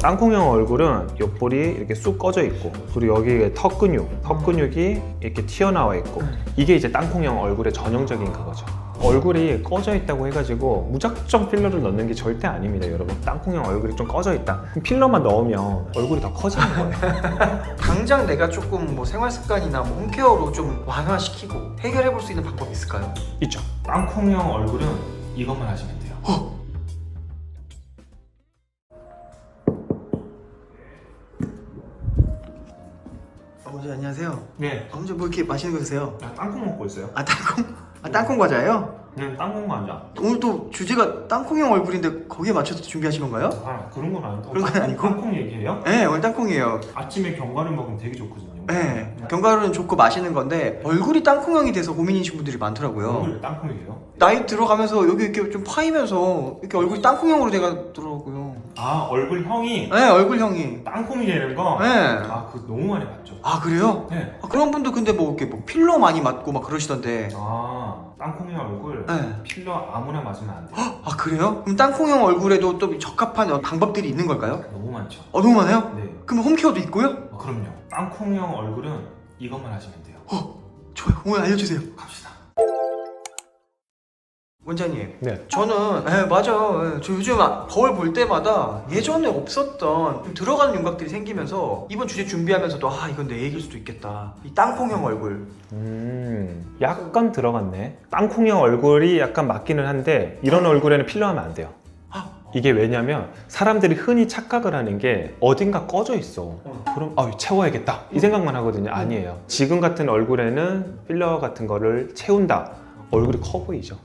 땅콩형 얼굴은 옆볼이 이렇게 쑥 꺼져 있고, 그리고 여기에 턱 근육이 이렇게 튀어나와 있고, 이게 이제 땅콩형 얼굴의 전형적인 그거죠. 얼굴이 꺼져 있다고 해가지고 무작정 필러를 넣는 게 절대 아닙니다, 여러분. 땅콩형 얼굴이 좀 꺼져 있다, 그럼 필러만 넣으면 얼굴이 더 커지는 거예요. 당장 내가 조금 뭐 생활 습관이나 뭐 홈케어로 좀 완화시키고 해결해 볼 수 있는 방법이 있을까요? 있죠. 땅콩형 얼굴은 이것만 하시면 돼요. 아버지 안녕하세요. 네. 아버지 뭐 이렇게 맛있는 거 드세요? 땅콩 먹고 있어요. 땅콩 과자예요? 그냥 땅콩 과자. 오늘 또 주제가 땅콩형 얼굴인데 거기에 맞춰서 준비하신 건가요? 아, 그런 건 아닌데. 그런 건 아니고? 땅콩 얘기해요? 네, 오늘 땅콩이에요. 아침에 견과류 먹으면 되게 좋거든요. 네, 견과류는 좋고 맛있는 건데 얼굴이 땅콩형이 돼서 고민이신 분들이 많더라고요. 얼굴 땅콩이에요? 나이 들어가면서 여기 이렇게 좀 파이면서 이렇게 얼굴이 땅콩형으로 돼가더라고요. 아, 얼굴형이 네, 얼굴형이. 땅콩이 되는 거? 네. 아, 그거 너무 많이 봤죠. 아 그래요? 네. 아, 그런 분들 근데 뭐 이렇게 뭐 필러 많이 맞고 막 그러시던데. 아, 땅콩형 얼굴 네. 필러 아무나 맞으면 안 돼요. 아 그래요? 그럼 땅콩형 얼굴에도 또 적합한 방법들이 있는 걸까요? 너무 많죠. 너무 많아요? 네. 그럼 홈케어도 있고요? 그럼요. 땅콩형 얼굴은 이것만 하시면 돼요. 좋아요. 오늘 알려주세요. 갑시다. 원장님, 네. 저는 맞아. 저 요즘 거울 볼 때마다 예전에 없었던 좀 들어가는 윤곽들이 생기면서 이번 주제 준비하면서도 이건 내 얘기일 수도 있겠다. 이 땅콩형 얼굴. 약간 들어갔네. 땅콩형 얼굴이 약간 맞기는 한데 이런 얼굴에는 필러하면 안 돼요. 이게 왜냐면 사람들이 흔히 착각을 하는 게 어딘가 꺼져 있어. 그럼 채워야겠다 이 생각만 하거든요. 아니에요. 지금 같은 얼굴에는 필러 같은 거를 채운다, 얼굴이 커 보이죠.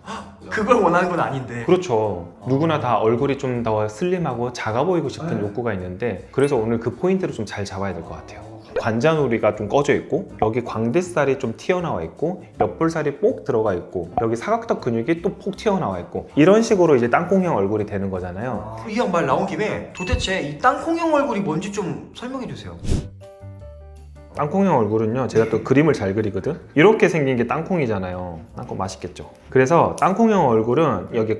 그걸 원하는 건 아닌데. 그렇죠. 누구나 다 얼굴이 좀 더 슬림하고 작아 보이고 싶은 욕구가 있는데, 그래서 오늘 그 포인트를 좀 잘 잡아야 될 것 같아요. 관자놀이가 좀 꺼져 있고, 여기 광대살이 좀 튀어나와 있고, 옆볼살이 뽁 들어가 있고, 여기 사각턱 근육이 또 폭 튀어나와 있고, 이런 식으로 이제 땅콩형 얼굴이 되는 거잖아요. 이 형 말 나온 김에 도대체 이 땅콩형 얼굴이 뭔지 좀 설명해 주세요. 땅콩형 얼굴은요, 제가 또 그림을 잘 그리거든. 이렇게 생긴 게 땅콩이잖아요. 땅콩 맛있겠죠. 그래서 땅콩형 얼굴은 여기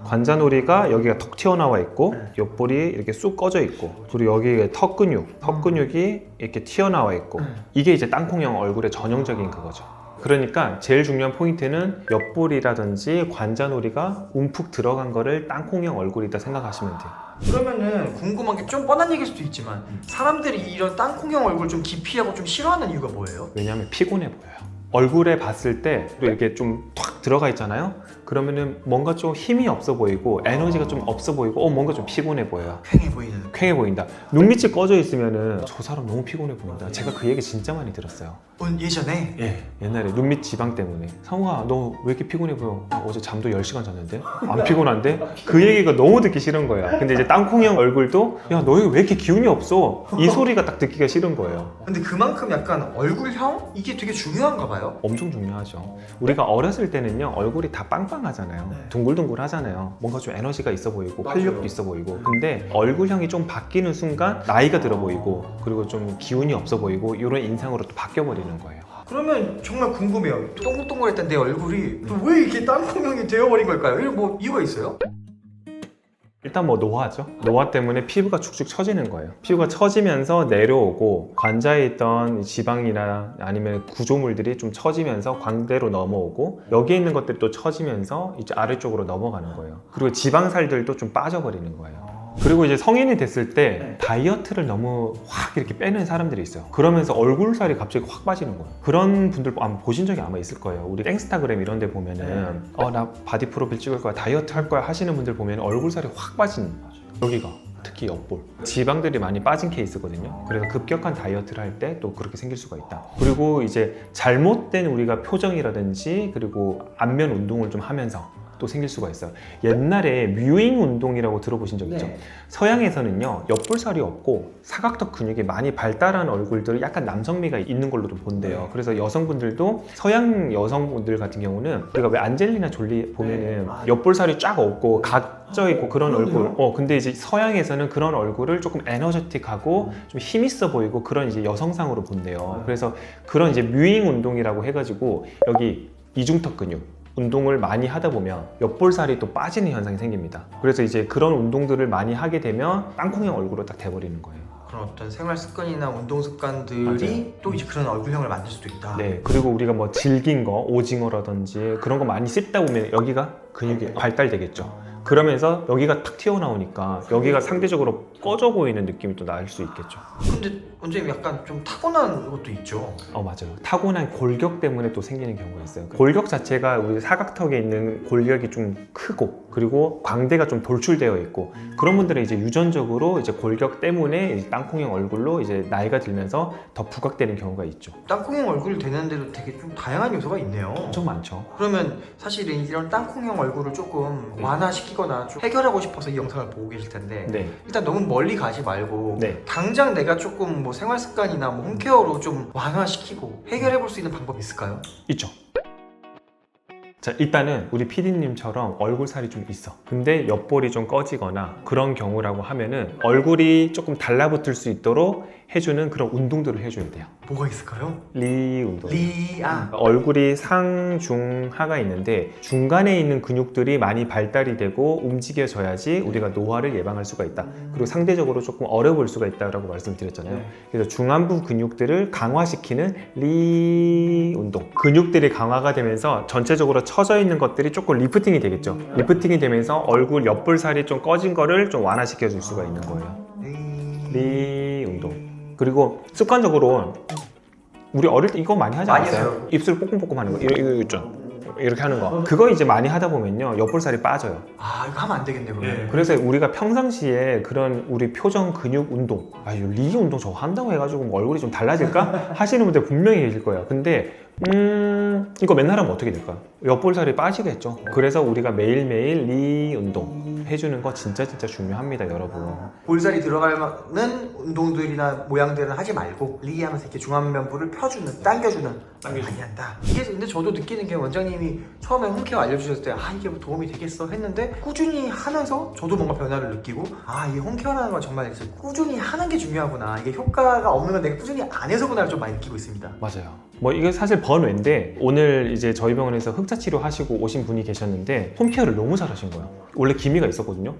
관자놀이가 여기가 턱 튀어나와 있고, 옆볼이 이렇게 쑥 꺼져 있고, 그리고 여기에 턱 근육이 이렇게 튀어나와 있고, 이게 이제 땅콩형 얼굴의 전형적인 그거죠. 그러니까 제일 중요한 포인트는 옆볼이라든지 관자놀이가 움푹 들어간 거를 땅콩형 얼굴이다 생각하시면 돼요. 그러면은 궁금한 게 좀 뻔한 얘기일 수도 있지만 사람들이 이런 땅콩형 얼굴 좀 기피하고 좀 싫어하는 이유가 뭐예요? 왜냐하면 피곤해 보여요. 얼굴에 봤을 때 이렇게 좀 탁 들어가 있잖아요. 그러면은 뭔가 좀 힘이 없어 보이고 에너지가 좀 없어 보이고 뭔가 좀 피곤해 보여요. 퀭해 보인다. 눈밑이 꺼져 있으면은 저 사람 너무 피곤해 보인다. 제가 그 얘기 진짜 많이 들었어요. 예전에? 예, 옛날에 눈밑 지방 때문에. 성우야, 너 왜 이렇게 피곤해 보여? 어제 잠도 10시간 잤는데? 안 피곤한데? 그 얘기가 너무 듣기 싫은 거야. 근데 이제 땅콩형 얼굴도 야, 너 왜 이렇게 기운이 없어? 이 소리가 딱 듣기가 싫은 거예요. 근데 그만큼 약간 얼굴형? 이게 되게 중요한가 봐요? 엄청 중요하죠. 우리가 어렸을 때는요, 얼굴이 다 빵빵하잖아요. 둥글둥글 하잖아요. 뭔가 좀 에너지가 있어 보이고 활력도 있어 보이고. 근데 얼굴형이 좀 바뀌는 순간 나이가 들어 보이고, 그리고 좀 기운이 없어 보이고, 이런 인상으로 또 바뀌어 버리는 거예요. 그러면 정말 궁금해요. 동글동글했던 내 얼굴이 왜 이렇게 땅콩형이 되어버린 걸까요? 이런 뭐 이유가 있어요? 일단 뭐 노화죠. 노화 때문에 피부가 축축 처지는 거예요. 피부가 처지면서 내려오고, 관자에 있던 지방이나 아니면 구조물들이 좀 처지면서 광대로 넘어오고, 여기에 있는 것들이 또 처지면서 이제 아래쪽으로 넘어가는 거예요. 그리고 지방살들도 좀 빠져버리는 거예요. 그리고 이제 성인이 됐을 때 다이어트를 너무 확 이렇게 빼는 사람들이 있어요. 그러면서 얼굴살이 갑자기 확 빠지는 거예요. 그런 분들 아마 보신 적이 아마 있을 거예요. 우리 인스타그램 이런 데 보면은 나 바디 프로필 찍을 거야, 다이어트 할 거야 하시는 분들 보면 얼굴살이 확 빠지는 거죠. 여기가 특히 옆볼 지방들이 많이 빠진 케이스거든요. 그래서 급격한 다이어트를 할 때 또 그렇게 생길 수가 있다. 그리고 이제 잘못된 우리가 표정이라든지 그리고 안면 운동을 좀 하면서 또 생길 수가 있어요. 옛날에 뮤잉 운동이라고 들어보신 적 있죠? 서양에서는요, 옆볼살이 없고 사각턱 근육이 많이 발달한 얼굴들은 약간 남성미가 있는 걸로 좀 본대요. 그래서 여성분들도, 서양 여성분들 같은 경우는 우리가 왜 안젤리나 졸리 보면은 옆볼살이 쫙 없고 각져 있고 그런 얼굴, 근데 이제 서양에서는 그런 얼굴을 조금 에너제틱하고 좀 힘 있어 보이고 그런 이제 여성상으로 본대요. 그래서 그런 이제 뮤잉 운동이라고 해가지고 여기 이중턱 근육, 운동을 많이 하다 보면 옆볼살이 또 빠지는 현상이 생깁니다. 그래서 이제 그런 운동들을 많이 하게 되면 땅콩형 얼굴로 딱 돼버리는 거예요. 그런 어떤 생활 습관이나 운동 습관들이 맞아요. 또 이제 그런 얼굴형을 만들 수도 있다. 네, 그리고 우리가 뭐 질긴 거, 오징어라든지 그런 거 많이 씹다 보면 여기가 근육이 발달되겠죠. 그러면서 여기가 탁 튀어나오니까 여기가 상대적으로 꺼져 보이는 느낌이 또 날 수 있겠죠. 근데 원장님 약간 좀 타고난 것도 있죠. 맞아요. 타고난 골격 때문에 또 생기는 경우가 있어요. 골격 자체가 우리 사각턱에 있는 골격이 좀 크고 그리고 광대가 좀 돌출되어 있고 그런 분들은 이제 유전적으로 이제 골격 때문에 이제 땅콩형 얼굴로 이제 나이가 들면서 더 부각되는 경우가 있죠. 땅콩형 얼굴 되는데도 되게 좀 다양한 요소가 있네요. 엄청 많죠. 그러면 사실은 이런 땅콩형 얼굴을 조금 완화시키거나 좀 해결하고 싶어서 이 영상을 보고 계실 텐데 네. 일단 너무 멀리 가지 말고 네. 당장 내가 조금 뭐 생활 습관이나 뭐 홈케어로 좀 완화시키고 해결해 볼 수 있는 방법 있을까요? 있죠. 자, 일단은 우리 PD님처럼 얼굴살이 좀 있어. 근데 옆볼이 좀 꺼지거나 그런 경우라고 하면은 얼굴이 조금 달라붙을 수 있도록 해주는 그런 운동들을 해줘야 돼요. 뭐가 있을까요? 리 운동. 얼굴이 상, 중, 하가 있는데 중간에 있는 근육들이 많이 발달이 되고 움직여져야지 우리가 노화를 예방할 수가 있다. 그리고 상대적으로 조금 어려 보일 수가 있다고 말씀드렸잖아요. 네. 그래서 중안부 근육들을 강화시키는 리 운동. 근육들이 강화가 되면서 전체적으로 처져 있는 것들이 조금 리프팅이 되겠죠. 리프팅이 되면서 얼굴 옆볼살이 좀 꺼진 거를 좀 완화시켜 줄 수가 있는 거예요. 리 운동. 그리고 습관적으로 우리 어릴 때 이거 많이 하지 많이 않았어요? 했어요. 입술 뽕뽕뽕 하는 거 이거 있죠? 이렇게 하는 거 그거 이제 많이 하다 보면요 옆볼살이 빠져요. 아 이거 하면 안 되겠네 그러면. 그래서 우리가 평상시에 그런 우리 표정 근육 운동 이 리 운동 저거 한다고 해가지고 뭐 얼굴이 좀 달라질까? 하시는 분들 분명히 계실 거예요. 근데 이거 맨날 하면 어떻게 될까요? 옆볼살이 빠지겠죠. 그래서 우리가 매일매일 리 운동 해주는 거 진짜 중요합니다, 여러분. 볼살이 들어가는 운동들이나 모양들은 하지 말고 리하면서 이렇게 중안면부를 펴주는, 당겨주는 많이 한다. 이게 근데 저도 느끼는 게 원장님이 처음에 홈케어 알려주셨을 때 이게 뭐 도움이 되겠어 했는데 꾸준히 하면서 저도 뭔가 변화를 느끼고 이 홈케어라는 건 정말 꾸준히 하는 게 중요하구나. 이게 효과가 없는 건 내가 꾸준히 안 해서구나를 좀 많이 느끼고 있습니다. 맞아요. 뭐 이게 사실 번외인데 오늘 이제 저희 병원에서 흑자 치료 하시고 오신 분이 계셨는데 홈케어를 너무 잘하신 거예요. 원래 기미가 있었거든요.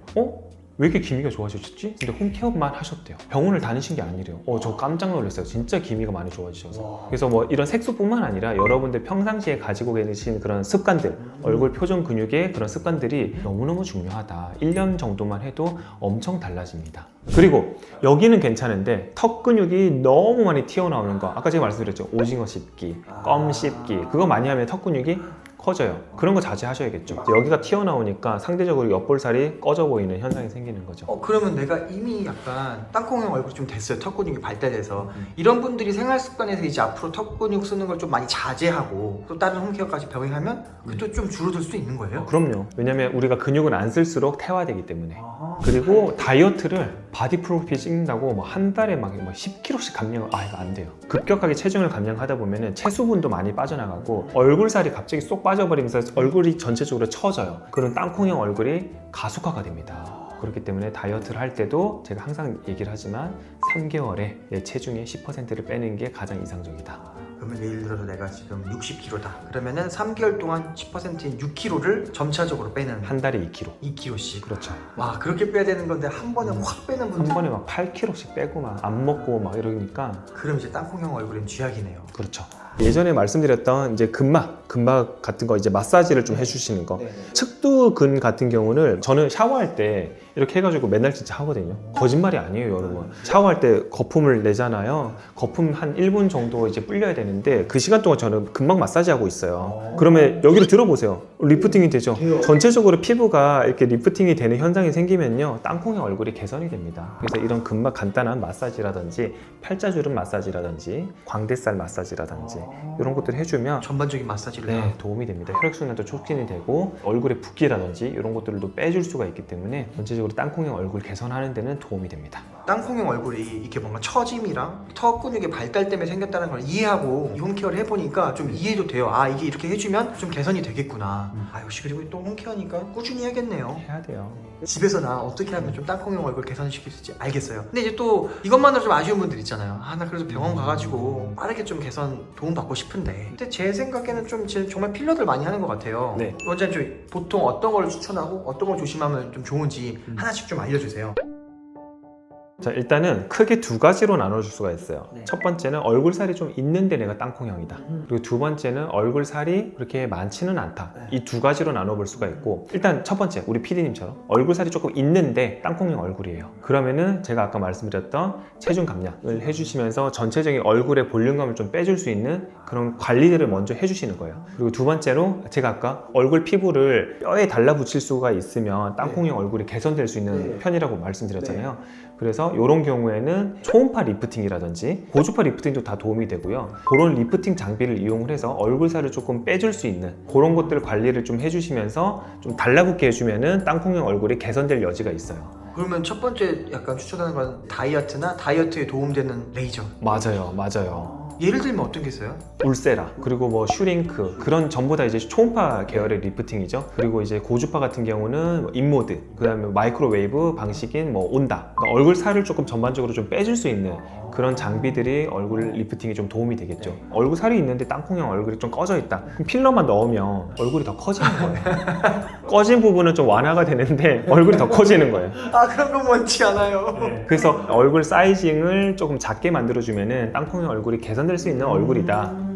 왜 이렇게 기미가 좋아지셨지? 근데 홈케어만 하셨대요. 병원을 다니신 게 아니래요. 저 깜짝 놀랐어요. 진짜 기미가 많이 좋아지셔서. 그래서 뭐 이런 색소뿐만 아니라 여러분들 평상시에 가지고 계신 그런 습관들, 얼굴 표정 근육의 그런 습관들이 너무너무 중요하다. 1년 정도만 해도 엄청 달라집니다. 그리고 여기는 괜찮은데 턱 근육이 너무 많이 튀어나오는 거, 아까 제가 말씀드렸죠. 오징어 씹기, 껌 씹기, 그거 많이 하면 턱 근육이 커져요. 그런 거 자제하셔야겠죠. 여기가 튀어나오니까 상대적으로 옆볼살이 꺼져 보이는 현상이 생기는 거죠. 그러면 내가 이미 약간 땅콩형 얼굴이 좀 됐어요. 턱 근육이 발달돼서 이런 분들이 생활 습관에서 이제 앞으로 턱 근육 쓰는 걸 좀 많이 자제하고 또 다른 홈케어까지 병행하면 그것도 좀 줄어들 수 있는 거예요? 그럼요. 왜냐면 우리가 근육은 안 쓸수록 퇴화되기 때문에. 그리고 다이어트를 바디 프로필 찍는다고 뭐 한 달에 막 10kg씩 감량을 이거 안 돼요. 급격하게 체중을 감량하다 보면은 체수분도 많이 빠져나가고 얼굴살이 갑자기 쏙 빠져버리면서 얼굴이 전체적으로 처져요. 그런 땅콩형 얼굴이 가속화가 됩니다. 그렇기 때문에 다이어트를 할 때도 제가 항상 얘기를 하지만 3개월에 내 체중의 10%를 빼는 게 가장 이상적이다. 그러면 예를 들어서 내가 지금 60kg다. 그러면은 3개월 동안 10%인 6kg를 점차적으로 빼는 한 달에 2kg. 2kg씩. 그렇죠. 와 그렇게 빼야 되는 건데 한 번에 확 빼는 한 분들. 번에 막 8kg씩 빼고 막 안 먹고 막 이러니까 그럼 이제 땅콩형 얼굴은 쥐약이네요. 그렇죠. 예전에 말씀드렸던 이제 근막 같은 거 이제 마사지를 좀 해주시는 거. 측두근 같은 경우는 저는 샤워할 때 이렇게 해가지고 맨날 진짜 하거든요. 거짓말이 아니에요, 여러분. 샤워할 때 거품을 내잖아요. 거품 한 1분 정도 이제 불려야 되는데 그 시간 동안 저는 근막 마사지 하고 있어요. 그러면 여기를 들어보세요. 리프팅이 되죠. 전체적으로 피부가 이렇게 리프팅이 되는 현상이 생기면요, 땅콩의 얼굴이 개선이 됩니다. 그래서 이런 근막 간단한 마사지라든지 팔자주름 마사지라든지 광대살 마사지라든지 이런 것들 해주면 전반적인 마사지를 도움이 됩니다. 혈액순환도 촉진이 되고 얼굴에 붓기라든지 이런 것들도 빼줄 수가 있기 때문에 전체적으로 땅콩형 얼굴 개선하는 데는 도움이 됩니다. 땅콩형 얼굴이 이렇게 뭔가 처짐이랑 턱 근육의 발달 때문에 생겼다는 걸 이해하고 이 홈케어를 해보니까 좀 이해도 돼요. 아 이게 이렇게 해주면 좀 개선이 되겠구나. 아 역시 그리고 또 홈케어니까 꾸준히 해야겠네요. 해야 돼요. 집에서 나 어떻게 하면 좀 땅콩형 얼굴 개선시킬 수 있을지 알겠어요. 근데 이제 또 이것만으로 좀 아쉬운 분들 있잖아요. 아 나 그래서 병원 가가지고 빠르게 좀 개선 도움 받고 싶은데. 근데 제 생각에는 좀 지금 정말 필러들 많이 하는 것 같아요. 네. 원장님 좀 보통 어떤 걸 추천하고 어떤 걸 조심하면 좀 좋은지 하나씩 좀 알려주세요. 자, 일단은 크게 두 가지로 나눠줄 수가 있어요. 네. 첫 번째는 얼굴살이 좀 있는데 내가 땅콩형이다. 그리고 두 번째는 얼굴살이 그렇게 많지는 않다. 이 두 가지로 나눠볼 수가 있고, 일단 첫 번째 우리 PD님처럼 얼굴살이 조금 있는데 땅콩형 얼굴이에요. 그러면은 제가 아까 말씀드렸던 체중 감량을 해주시면서 전체적인 얼굴의 볼륨감을 좀 빼줄 수 있는 그런 관리들을 먼저 해주시는 거예요. 그리고 두 번째로 제가 아까 얼굴 피부를 뼈에 달라붙일 수가 있으면 땅콩형 얼굴이 개선될 수 있는 편이라고 말씀드렸잖아요. 그래서 이런 경우에는 초음파 리프팅이라든지 고주파 리프팅도 다 도움이 되고요. 그런 리프팅 장비를 이용을 해서 얼굴살을 조금 빼줄 수 있는 그런 것들 관리를 좀 해주시면서 좀 달라붙게 해주면은 땅콩형 얼굴이 개선될 여지가 있어요. 그러면 첫 번째 약간 추천하는 건 다이어트나 다이어트에 도움되는 레이저. 맞아요. 예를 들면 어떤 게 있어요? 울세라, 그리고 뭐 슈링크, 그런 전부 다 이제 초음파 계열의 리프팅이죠. 그리고 이제 고주파 같은 경우는 뭐 인모드, 그 다음에 마이크로웨이브 방식인 뭐 온다. 그러니까 얼굴 살을 조금 전반적으로 좀 빼줄 수 있는 그런 장비들이 얼굴 리프팅에 좀 도움이 되겠죠. 얼굴 살이 있는데 땅콩형 얼굴이 좀 꺼져 있다. 그럼 필러만 넣으면 얼굴이 더 커지는 거예요. 꺼진 부분은 좀 완화가 되는데 얼굴이 더 커지는 거예요. 아 그런 건 원치 않아요. 그래서 얼굴 사이징을 조금 작게 만들어주면은 땅콩형 얼굴이 개선될 수 있는 얼굴이다.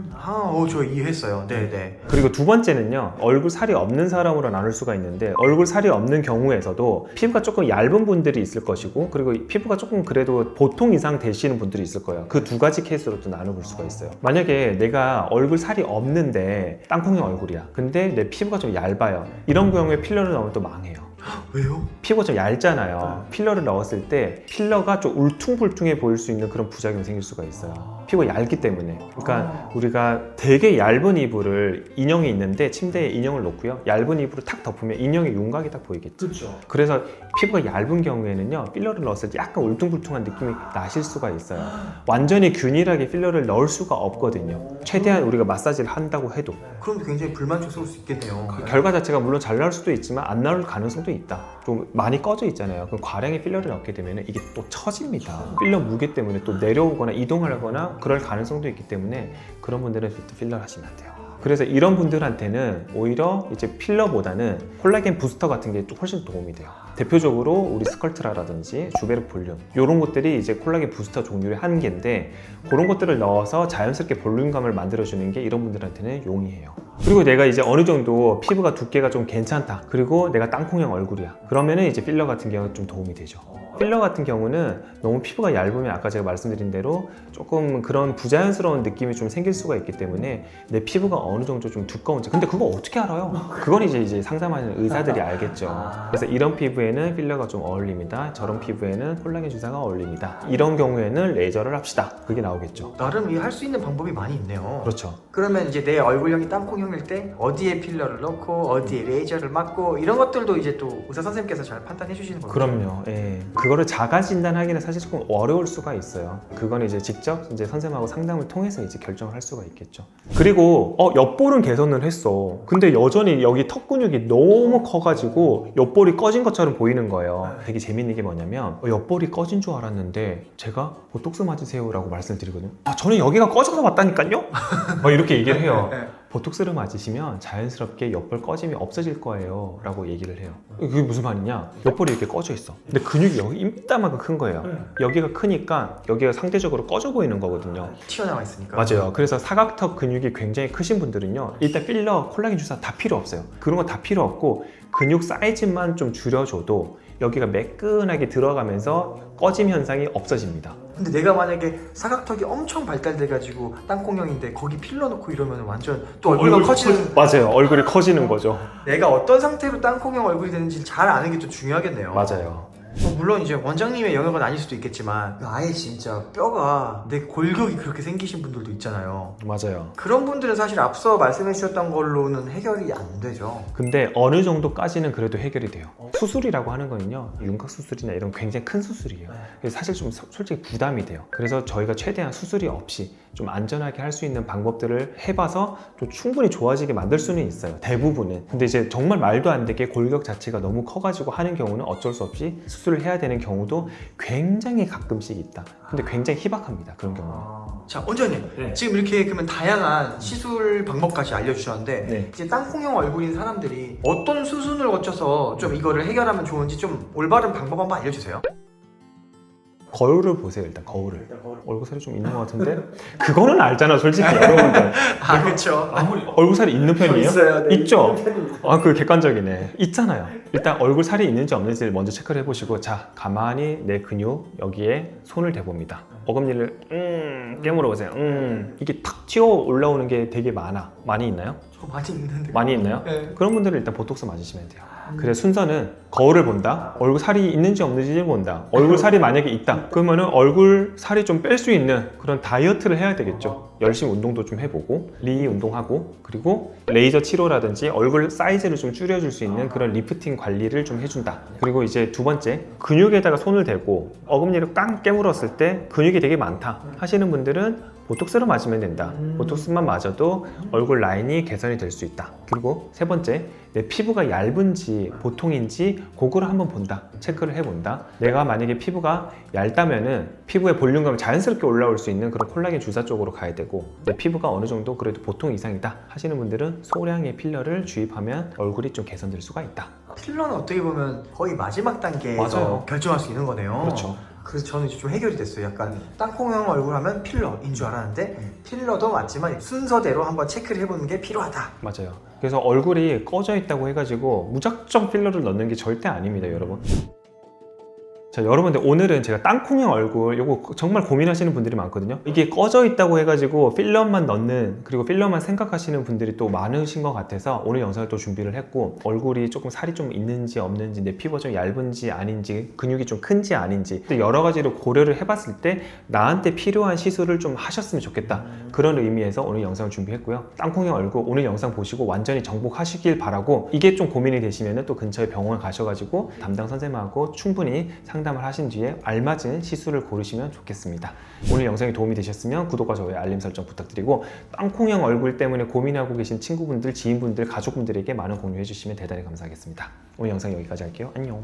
저 이해했어요. 네네. 그리고 두 번째는요, 얼굴 살이 없는 사람으로 나눌 수가 있는데, 얼굴 살이 없는 경우에서도 피부가 조금 얇은 분들이 있을 것이고, 그리고 피부가 조금 그래도 보통 이상 되시는 분들이 있을 거예요. 그 두 가지 케이스로 또 나눠볼 수가 있어요. 만약에 내가 얼굴 살이 없는데 땅콩형 얼굴이야. 근데 내 피부가 좀 얇아요. 이런 경우에 필러를 넣으면 또 망해요. 왜요? 피부가 좀 얇잖아요. 필러를 넣었을 때 필러가 좀 울퉁불퉁해 보일 수 있는 그런 부작용이 생길 수가 있어요. 피부가 얇기 때문에. 그러니까 우리가 되게 얇은 이불을, 인형이 있는데 침대에 인형을 놓고요, 얇은 이불을 탁 덮으면 인형의 윤곽이 딱 보이겠죠. 그렇죠. 그래서 피부가 얇은 경우에는요, 필러를 넣었을 때 약간 울퉁불퉁한 느낌이 나실 수가 있어요. 완전히 균일하게 필러를 넣을 수가 없거든요. 최대한 우리가 마사지를 한다고 해도. 그럼 굉장히 불만족스러울 수 있겠네요. 결과 자체가 물론 잘 나올 수도 있지만 안 나올 가능성도 있다. 좀 많이 꺼져 있잖아요. 그럼 과량의 필러를 넣게 되면 이게 또 처집니다. 필러 무게 때문에 또 내려오거나 이동하거나 그럴 가능성도 있기 때문에 그런 분들은 필러를 하시면 안 돼요. 그래서 이런 분들한테는 오히려 이제 필러보다는 콜라겐 부스터 같은 게 훨씬 도움이 돼요. 대표적으로 우리 스컬트라라든지 주베르 볼륨, 이런 것들이 이제 콜라겐 부스터 종류의 한 개인데, 그런 것들을 넣어서 자연스럽게 볼륨감을 만들어주는 게 이런 분들한테는 용이해요. 그리고 내가 이제 어느 정도 피부가 두께가 좀 괜찮다, 그리고 내가 땅콩형 얼굴이야, 그러면은 이제 필러 같은 경우는 좀 도움이 되죠. 필러 같은 경우는 너무 피부가 얇으면 아까 제가 말씀드린 대로 조금 그런 부자연스러운 느낌이 좀 생길 수가 있기 때문에 내 피부가 어느 정도 좀 두꺼운지, 근데 그거 어떻게 알아요? 그건 이제 상담하는 의사들이 알겠죠. 그래서 이런 피부에는 필러가 좀 어울립니다, 저런 피부에는 콜라겐 주사가 어울립니다, 이런 경우에는 레이저를 합시다, 그게 나오겠죠. 나름 할 수 있는 방법이 많이 있네요. 그렇죠. 그러면 이제 내 얼굴형이 땅콩형일 때 어디에 필러를 넣고 어디에 레이저를 맞고 이런 것들도 이제 또 의사 선생님께서 잘 판단해 주시는 거죠. 그럼요. 예. 그거를 자가 진단하기는 사실 조금 어려울 수가 있어요. 그건 이제 직접 이제 선생님하고 상담을 통해서 이제 결정을 할 수가 있겠죠. 그리고 옆볼은 개선을 했어. 근데 여전히 여기 턱 근육이 너무 커가지고 옆볼이 꺼진 것처럼 보이는 거예요. 되게 재밌는 게 뭐냐면 옆볼이 꺼진 줄 알았는데 제가 보톡스 맞으세요라고 말씀드리거든요. 저는 여기가 꺼져서 왔다니까요. 이렇게 얘기를 해요. 보톡스를 맞으시면 자연스럽게 옆볼 꺼짐이 없어질 거예요 라고 얘기를 해요. 그게 무슨 말이냐, 옆볼이 이렇게 꺼져 있어. 근데 근육이 여기 이따만큼 큰 거예요. 여기가 크니까 여기가 상대적으로 꺼져 보이는 거거든요. 튀어나와 있으니까. 맞아요. 그래서 사각턱 근육이 굉장히 크신 분들은요, 일단 필러, 콜라겐 주사 다 필요 없어요. 그런 거 다 필요 없고 근육 사이즈만 좀 줄여줘도 여기가 매끈하게 들어가면서 꺼짐 현상이 없어집니다. 근데 내가 만약에 사각턱이 엄청 발달돼가지고 땅콩형인데 거기 필러 넣고 이러면 완전 또 얼굴만 커지는. 맞아요. 얼굴이 커지는 거죠. 내가 어떤 상태로 땅콩형 얼굴이 되는지 잘 아는 게 좀 중요하겠네요. 맞아요. 물론 이제 원장님의 영역은 아닐 수도 있겠지만 아예 진짜 뼈가 내 골격이 그렇게 생기신 분들도 있잖아요. 맞아요. 그런 분들은 사실 앞서 말씀해 주셨던 걸로는 해결이 안 되죠. 근데 어느 정도까지는 그래도 해결이 돼요. 수술이라고 하는 거는요, 윤곽 수술이나 이런 굉장히 큰 수술이에요. 그래서 사실 좀 솔직히 부담이 돼요. 그래서 저희가 최대한 수술이 없이 좀 안전하게 할 수 있는 방법들을 해봐서 좀 충분히 좋아지게 만들 수는 있어요. 대부분은. 근데 이제 정말 말도 안 되게 골격 자체가 너무 커가지고 하는 경우는 어쩔 수 없이 수술을 해야 되는 경우도 굉장히 가끔씩 있다. 근데 굉장히 희박합니다. 그런 경우는. 자, 원장님. 네. 지금 이렇게 그러면 다양한 시술 방법까지 알려주셨는데 네. 이제 땅콩형 얼굴인 사람들이 어떤 수순을 거쳐서 좀 이거를 해결하면 좋은지 좀 올바른 방법 한번 알려주세요. 거울을 보세요. 일단 거울을. 얼굴 살이 좀 있는 것 같은데 그거는 알잖아, 솔직히 여러분들. 아, 그렇죠. 아무리 얼굴 살이 있는 편이에요? 있어요. 네, 있죠? 아, 그 객관적이네. 있잖아요. 일단 얼굴 살이 있는지 없는지를 먼저 체크를 해보시고, 자, 가만히 내 근육 여기에 손을 대봅니다. 어금니를 깨물어 보세요. 이게 탁 튀어 올라오는 게 되게 많이 있나요? 저 많이 있는데. 많이 있나요? 네. 그런 분들은 일단 보톡스 맞으시면 돼요. 그래, 순서는 거울을 본다, 얼굴 살이 있는지 없는지를 본다. 얼굴 살이 만약에 있다, 그러면은 얼굴 살이 좀 뺄 수 있는 그런 다이어트를 해야 되겠죠. 열심히 운동도 좀 해보고, 리 운동하고, 그리고 레이저 치료라든지 얼굴 사이즈를 좀 줄여줄 수 있는 그런 리프팅 관리를 좀 해준다. 그리고 이제 두 번째, 근육에다가 손을 대고 어금니를 깡 깨물었을 때 근육이 되게 많다 하시는 분들은 보톡스를 맞으면 된다. 보톡스만 맞아도 얼굴 라인이 개선이 될 수 있다. 그리고 세 번째, 내 피부가 얇은지 보통인지 그거를 한번 본다. 체크를 해본다. 내가 만약에 피부가 얇다면은 피부의 볼륨감이 자연스럽게 올라올 수 있는 그런 콜라겐 주사 쪽으로 가야 되고, 내 피부가 어느 정도 그래도 보통 이상이다 하시는 분들은 소량의 필러를 주입하면 얼굴이 좀 개선될 수가 있다. 필러는 어떻게 보면 거의 마지막 단계에서 맞아요. 결정할 수 있는 거네요. 그렇죠. 그래서 저는 이제 좀 해결이 됐어요. 약간 땅콩형 얼굴 하면 필러인 줄 알았는데 필러도 맞지만 순서대로 한번 체크를 해보는 게 필요하다. 맞아요. 그래서 얼굴이 꺼져 있다고 해가지고 무작정 필러를 넣는 게 절대 아닙니다, 여러분. 자, 여러분들 오늘은 제가 땅콩형 얼굴 요거 정말 고민하시는 분들이 많거든요. 이게 꺼져 있다고 해가지고 필러만 넣는, 그리고 필러만 생각하시는 분들이 또 많으신 것 같아서 오늘 영상을 또 준비를 했고, 얼굴이 조금 살이 좀 있는지 없는지, 내 피부가 좀 얇은지 아닌지, 근육이 좀 큰지 아닌지, 또 여러 가지로 고려를 해봤을 때 나한테 필요한 시술을 좀 하셨으면 좋겠다, 그런 의미에서 오늘 영상을 준비했고요. 땅콩형 얼굴 오늘 영상 보시고 완전히 정복하시길 바라고, 이게 좀 고민이 되시면 또 근처에 병원 가셔가지고 담당 선생님하고 충분히 상담을 하신 뒤에 알맞은 시술을 고르시면 좋겠습니다. 오늘 영상이 도움이 되셨으면 구독과 좋아요, 알림 설정 부탁드리고, 땅콩형 얼굴 때문에 고민하고 계신 친구분들, 지인분들, 가족분들에게 많은 공유해 주시면 대단히 감사하겠습니다. 오늘 영상 여기까지 할게요. 안녕.